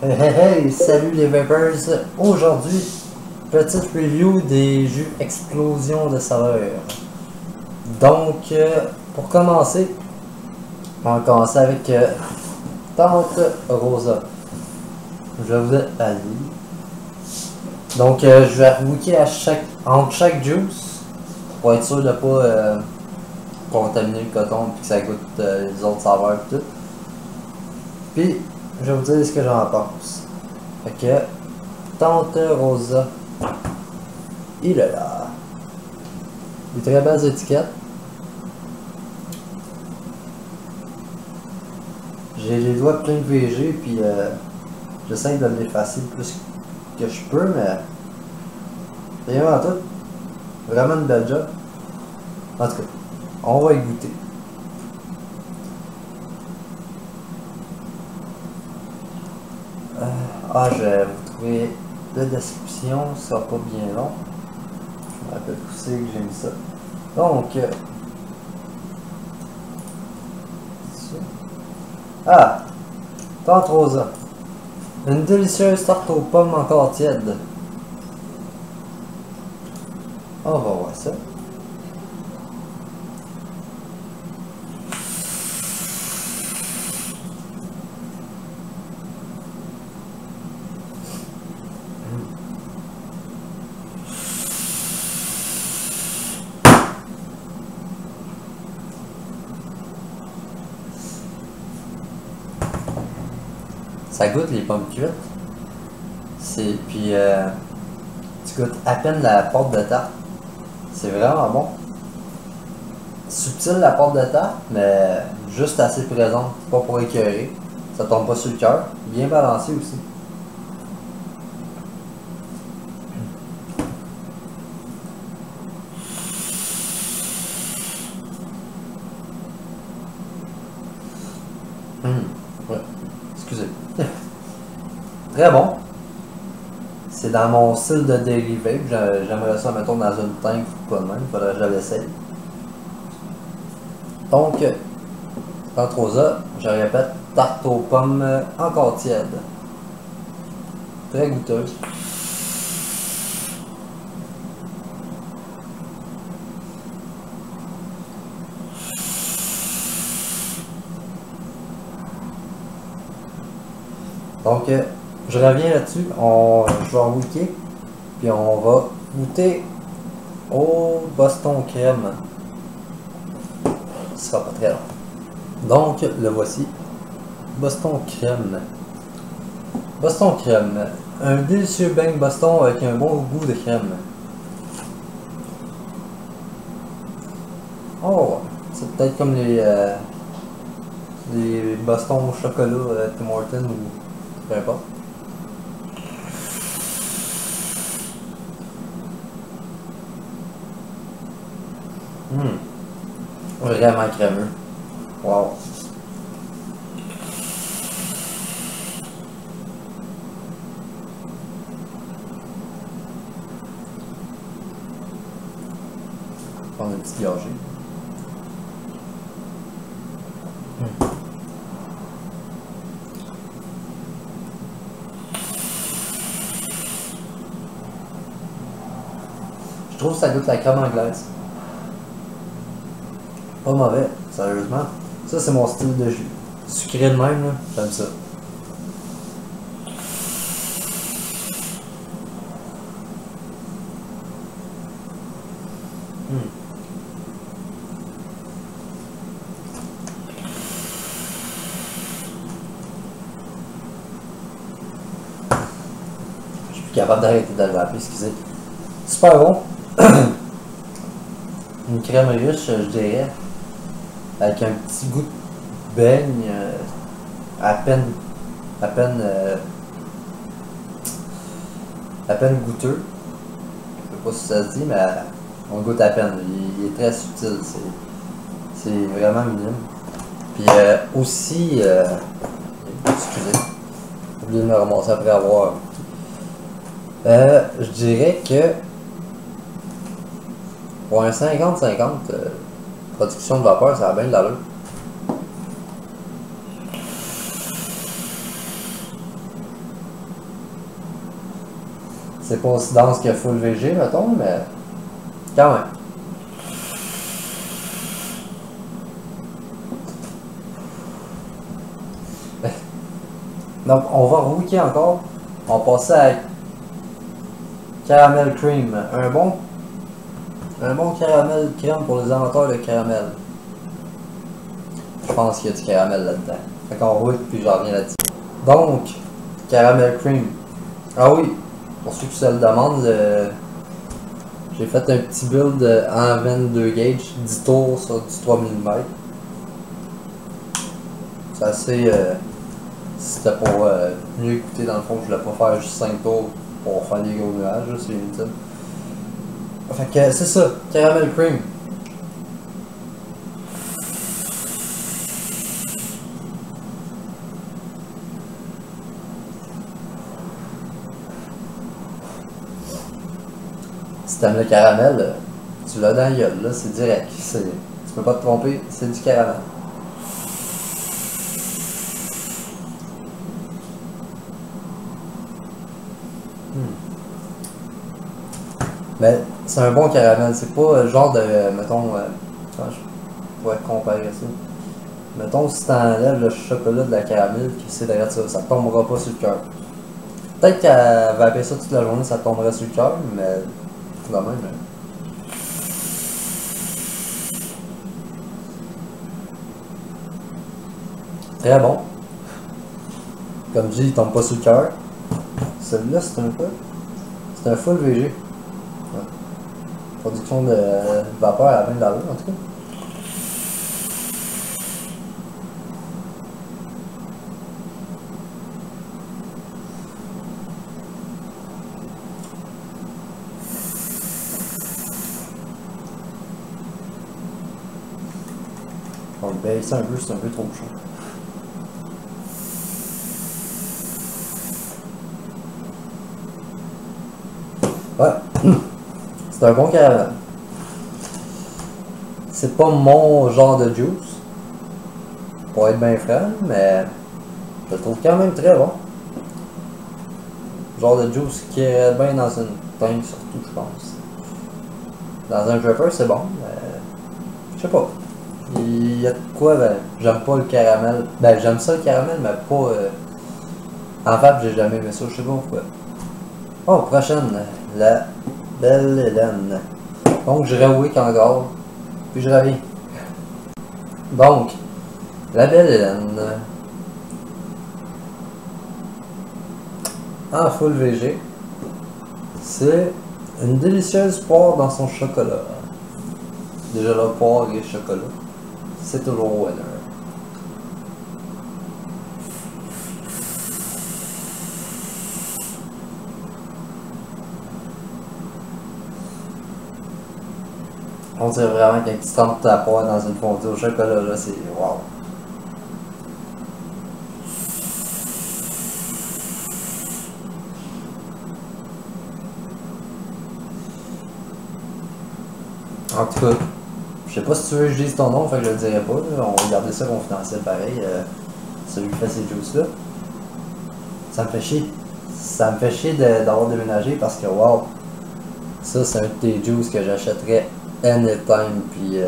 Hey hey hey, salut les Vapers! Aujourd'hui, petite review des jus explosion de saveur. Donc, pour commencer, on va commencer avec Tante Rosa. Je vais vous aller. Donc, je vais rebooker entre chaque juice pour être sûr de ne pas contaminer le coton et que ça goûte les autres saveurs et tout. Puis, je vais vous dire ce que j'en pense. Fait que, Tante Rosa, il est là. Des très belles étiquettes. J'ai les doigts pleins de VG, puis j'essaie de l'effacer le plus que je peux, mais rien en tout. Vraiment une belle job. En tout cas, on va y goûter. Je vais vous trouver la description, ça sera pas bien long. Je me rappelle où c'est que j'ai mis ça. Donc, Tante Rosa. Une délicieuse tarte aux pommes encore tiède. On va voir ça. Ça goûte les pommes cuites. Puis tu goûtes à peine la pâte de tarte. C'est vraiment bon. Subtil la pâte de tarte, mais juste assez présente, pas pour écœurer. Ça tombe pas sur le cœur. Bien balancé aussi. Ouais. Excusez. Très bon. C'est dans mon style de dérivé. J'aimerais ça, mettons, dans une teinte ou pas de même. Faudrait que je l'essaye. Donc, Tante Rosa, je répète, tarte aux pommes encore tiède. Très goûteuse. Donc, je reviens là-dessus. Je vais en goûter. Puis on va goûter au Boston crème. Ce sera pas très long. Donc, le voici. Boston crème. Boston crème. Un délicieux beigne Boston avec un bon goût de crème. Oh, c'est peut-être comme les Boston au chocolat Tim Hortons ou peu importe. Vraiment crémeux. Wow. On a une petite gorgée. Je trouve que ça goûte la crème anglaise. Pas mauvais, sérieusement. Ça, c'est mon style de jus. Sucré de même, là, j'aime ça. Je suis plus capable d'arrêter de le vaper, excusez. Super bon. Une crème riche, je dirais. Avec un petit goût de beigne, à peine goûteux. Je sais pas si ça se dit, mais on goûte à peine. Il est très subtil, c'est vraiment minime. Puis aussi, excusez, j'ai oublié de me ramasser après avoir. Je dirais que pour un 50-50, production de vapeur, ça a bien de l'allure. C'est pas aussi dense que full VG, mettons, mais quand même. Donc, on va rouiller encore. On va passer à caramel cream. Un bon caramel crème pour les amateurs de caramel. Je pense qu'il y a du caramel là-dedans. Fait qu'on roule puis j'en reviens là-dessus. Donc, caramel cream. Ah oui, pour ceux qui se le demandent, j'ai fait un petit build en 22 gauge, 10 tours sur du 3 mm. C'est assez. C'était pour mieux écouter, dans le fond, je voulais pas faire juste 5 tours pour faire des gros nuages, c'est inutile. Fait que c'est ça, caramel cream. Si t'aimes le caramel, tu l'as dans la gueule, là, c'est direct. Tu peux pas te tromper, c'est du caramel. Mais c'est un bon caramel, c'est pas le genre de, mettons, je pourrais comparer ça. Mettons, si t'enlèves le chocolat de la caramel, qui c'est derrière ça, ça tombera pas sur le cœur. Peut-être qu'elle va appeler ça toute la journée, ça tomberait sur le cœur, mais quand même. Très bon. Comme je dis, il tombe pas sur le cœur. Celui-là, c'est un peu. C'est un full VG. Ouais. Production de vapeur à 20 $ en tout cas. On le baisse un peu, c'est un peu trop chaud. Ouais, c'est un bon caramel. C'est pas mon genre de juice, pour être bien franc, mais je le trouve quand même très bon. Genre de juice qui est bien dans une teinte surtout, je pense. Dans un dropper, c'est bon, mais je sais pas. Il y a de quoi, ben, j'aime pas le caramel. Ben, j'aime ça le caramel, mais pas. En fait, j'ai jamais aimé ça, je sais pas pourquoi. Oh, prochaine, la Belle Hélène. Donc, je rewick encore, puis je reviens. Donc, la Belle Hélène. En full VG. C'est une délicieuse poire dans son chocolat. Déjà la poire et chocolat. C'est toujours winner. On dirait vraiment quand tu trempes ta poire dans une fondue au chocolat, là, c'est wow. En tout cas, je sais pas si tu veux que je dise ton nom, fait que je le dirai pas, là. On va garder ça confidentiel pareil, celui qui fait ces juices là. Ça me fait chier. Ça me fait chier d'avoir déménagé parce que wow, ça c'est un de tes juices que j'achèterais anytime puis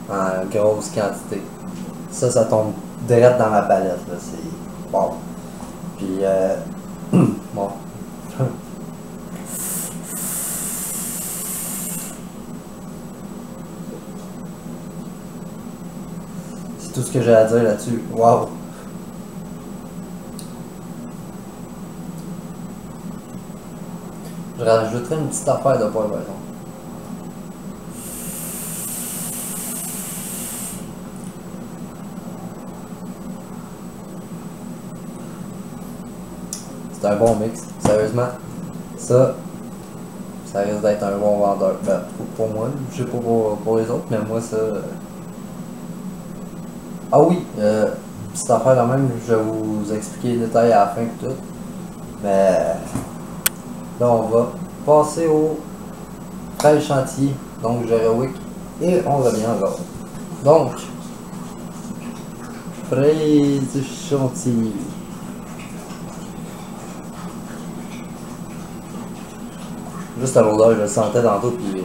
en grosse quantité. Ça tombe direct dans ma palette, là, c'est wow. Puis bon. C'est tout ce que j'ai à dire là-dessus. Wow. Je rajouterai une petite affaire de poivre, par exemple. C'est un bon mix, sérieusement. Ça risque d'être un bon vendeur. Ben, pour moi, je sais pas pour les autres, mais moi, ça. Ah oui, petite affaire quand même, je vais vous expliquer les détails à la fin et tout. Mais là, on va passer au fraise chantilly. Donc, je rewick et on revient encore. Donc, fraise chantilly. Juste à l'odeur, je le sentais tantôt, puis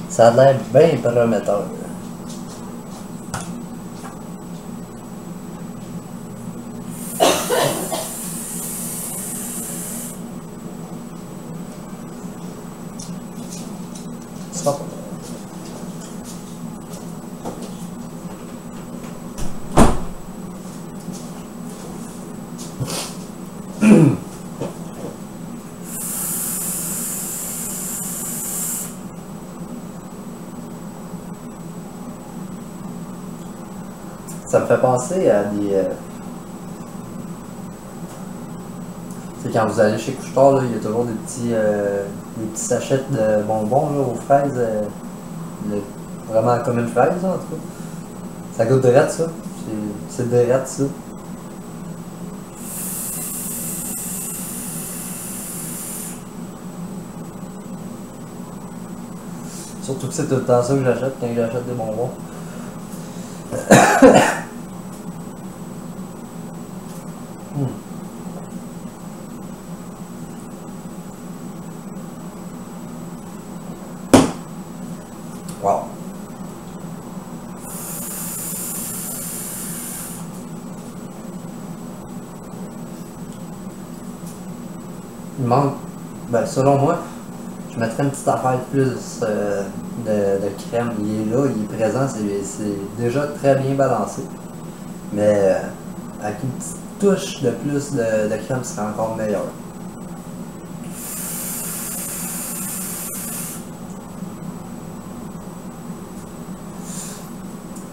ça a l'air bien prometteur. Stop. Ça me fait penser à des... Tu sais, quand vous allez chez Couche-Tard, là, il y a toujours des petits sachets de bonbons là, aux fraises. Vraiment comme une fraise, là, en tout cas. Ça goûte de rate, ça. C'est de rate, ça. Surtout que c'est tout le temps ça que j'achète quand j'achète des bonbons. Wow. Il manque, ben selon moi, je mettrais une petite affaire de plus de crème. Il est là, il est présent, c'est déjà très bien balancé. Mais avec une petite touche de plus de crème, ce serait encore meilleur.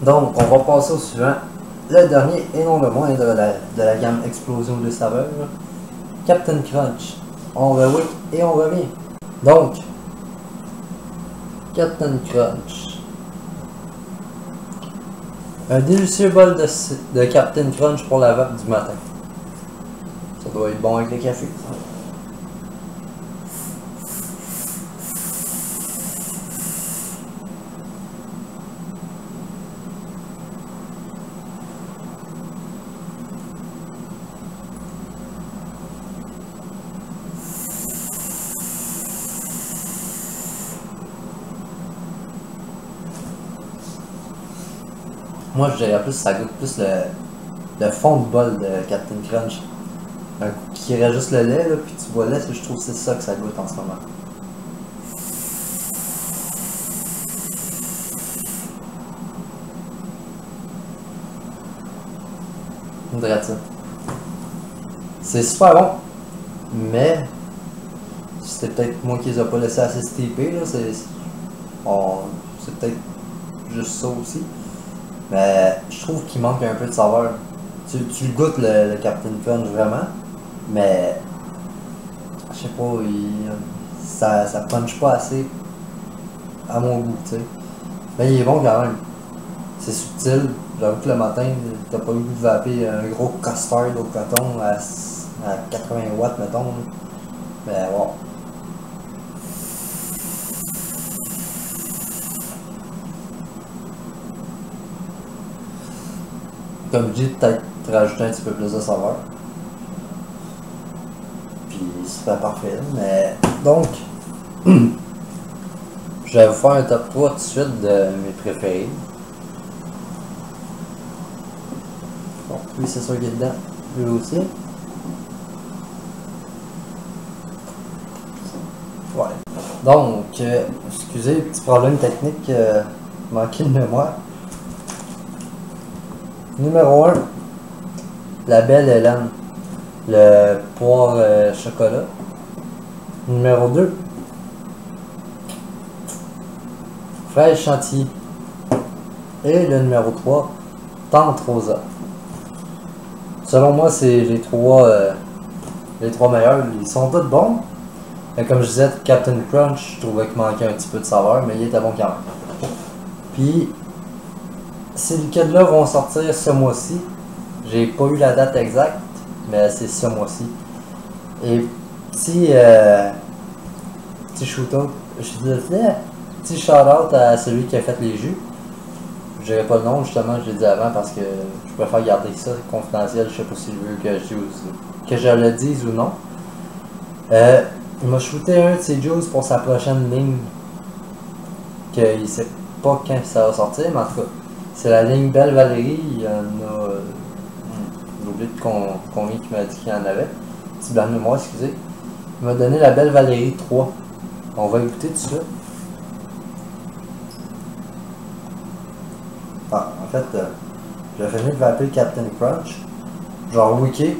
Donc, on va passer au suivant. Le dernier et non le moindre de la gamme Explosion de saveurs, Captain Crunch. On rewick et on revient. Donc, Captain Crunch. Un délicieux bol de Captain Crunch pour la vape du matin. Ça doit être bon avec le café. Moi, je dirais plus, ça goûte plus le fond de bol de Captain Crunch. Un coup qui irait juste le lait, là, puis tu bois le lait, je trouve que c'est ça que ça goûte en ce moment. On dirait ça. C'est super bon, mais c'est peut-être moi qui les ai pas laissés assez steeper, là, c'est peut-être juste ça aussi. Mais je trouve qu'il manque un peu de saveur. Tu le goûtes le Captain Crunch vraiment, mais je sais pas, ça punch pas assez à mon goût, tu sais. Mais il est bon quand même. C'est subtil. J'avoue que le matin, t'as pas le goût de vaper un gros custard au coton à 80 watts, mettons. Mais bon. Comme je dis, peut-être rajouter un petit peu plus de saveur. Puis c'est pas parfait, mais donc je vais vous faire un top 3 tout de suite de mes préférés. Bon, lui c'est sûr qu'il est dedans, lui aussi. Ouais. Donc, excusez, petit problème technique, manqué de mémoire. Numéro 1, la belle Hélène, le poire chocolat. Numéro 2, fraise chantilly. Et le numéro 3, tante rosa. Selon moi, c'est les trois meilleurs. Ils sont tous bons. Mais comme je disais, Captain Crunch, je trouvais qu'il manquait un petit peu de saveur, mais il était bon quand même. Puis, ces liquides-là vont sortir ce mois-ci. J'ai pas eu la date exacte, mais c'est ce mois-ci. Et petit shout-out, petit shout-out à celui qui a fait les jus. Je dirais pas le nom, justement, je l'ai dit avant parce que je préfère garder ça confidentiel. Je sais pas si je veux que je le dise ou non. Il m'a shooté un de ses juice pour sa prochaine ligne. Qu'il sait pas quand ça va sortir, mais en tout cas, c'est la ligne Belle Valérie. Il y en a. J'ai oublié de combien qui m'a dit qu'il y en avait. Petit blanc de mémoire, excusez. Il m'a donné la Belle Valérie 3. On va écouter tout ça. Ah, en fait, j'ai fini de vaper Captain Crunch. Genre wiki.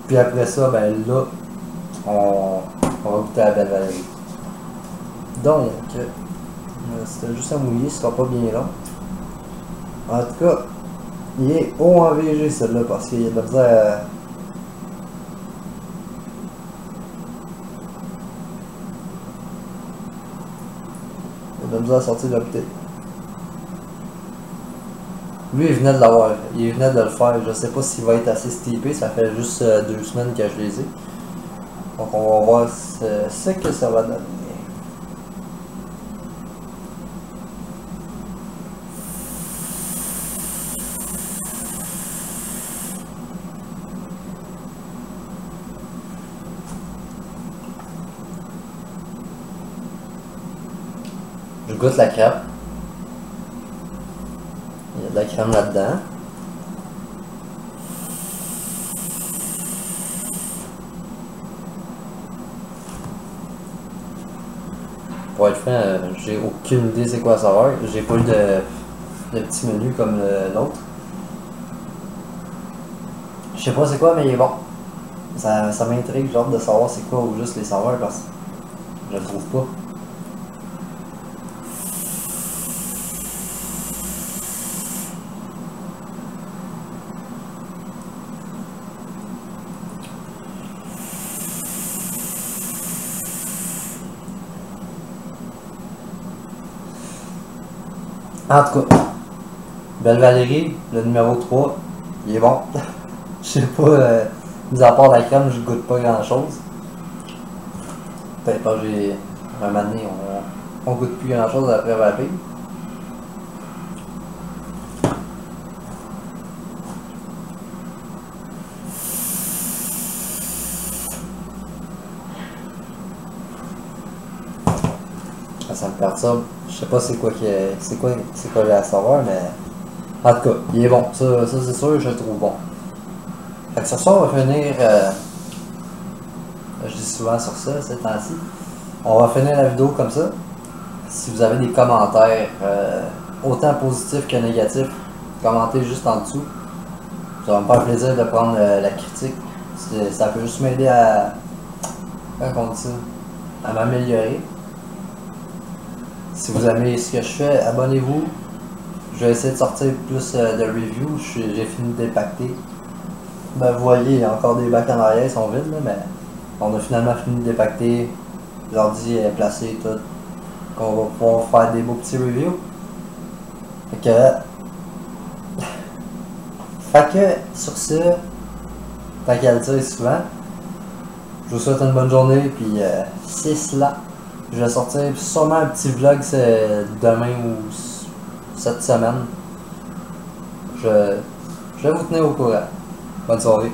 Puis après ça, ben là, on va goûter la Belle Valérie. Donc, c'était juste à mouiller, ce sera pas bien long. En tout cas, il est haut en VG celui-là parce qu'il y a de la misère à... Il y a de la misère à sortir de la bouteille. Lui, il venait de l'avoir, il venait de le faire. Je sais pas s'il va être assez steepé, ça fait juste 2 semaines que je les ai. Donc on va voir ce que ça va donner. Je goûte la crème. Il y a de la crème là-dedans. Pour être franc, j'ai aucune idée c'est quoi la saveur. J'ai pas eu de petit menu comme l'autre. Je sais pas c'est quoi, mais il est bon. Ça m'intrigue, j'ai hâte de savoir c'est quoi ou juste les saveurs parce que je le trouve pas. En tout cas, Belle Valérie, le numéro 3, il est bon. Je sais pas, mis à part la crème, je goûte pas grand chose. Peut-être pas, j'ai un moment donné, on goûte plus grand chose après vaper. Ça me perturbe. Je sais pas c'est quoi la saveur, mais en tout cas, il est bon. Ça c'est sûr, je le trouve bon. Fait que sur ça, on va finir. Je dis souvent sur ça ces temps-ci. On va finir la vidéo comme ça. Si vous avez des commentaires, autant positifs que négatifs, commentez juste en dessous. Ça va me faire plaisir de prendre la critique. Ça peut juste m'aider à. Comment on dit ça? À m'améliorer. Si vous aimez ce que je fais, abonnez-vous. Je vais essayer de sortir plus de reviews. J'ai fini de dépacter. Ben, vous voyez, il y a encore des bacs en arrière, ils sont vides, là, mais on a finalement fini de dépacter. L'ordi est placé, tout. On va pouvoir faire des beaux petits reviews. Fait que sur ce, tant qu'à le dire souvent, je vous souhaite une bonne journée, puis c'est cela. Je vais sortir sûrement un petit vlog demain ou cette semaine. Je vais vous tenir au courant. Bonne soirée.